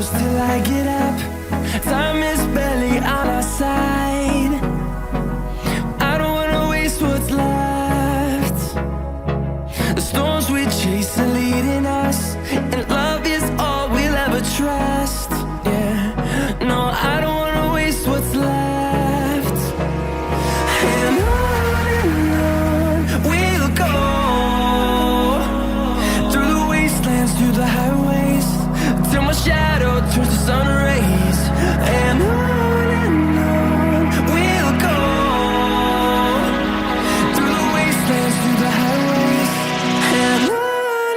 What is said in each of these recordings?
close till I get up. Time is barely on our side. I don't wanna waste what's left. The storms we chase are leading us, and love is all we'll ever trust. Yeah, no, I don't wanna waste what's left. And on we'll go, through the wastelands, through the highways, till my shadow turns to sun rays. And on we'll go, through the wastelands, through the highways, and on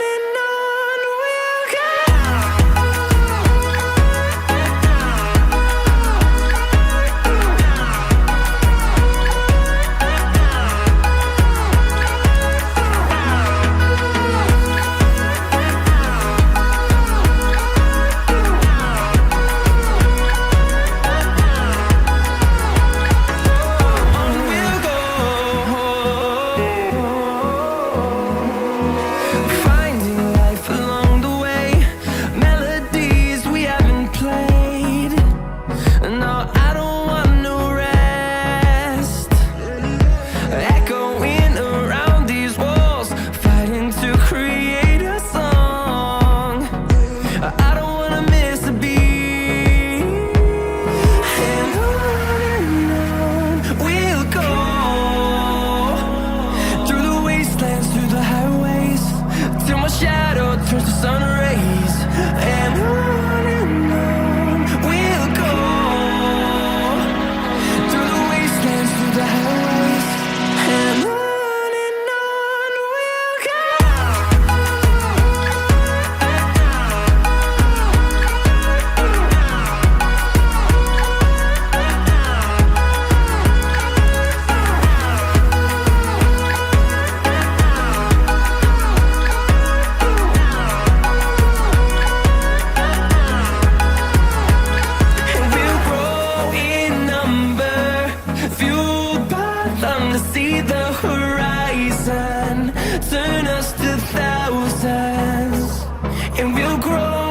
we'll go. Finding life along the way, melodies we haven't played. No, I don't want no rest. Echoing around these walls, fighting to create a song. I don't wanna miss a beat. And on we'll go, through the wastelands, through the highways, till my shadow turns to sun rays. And on we'll go, through the wastelands, through the highways, and on we'll go. And we'll grow in number, fueled by them to see the horizon, turn us to thousands. And we'll grow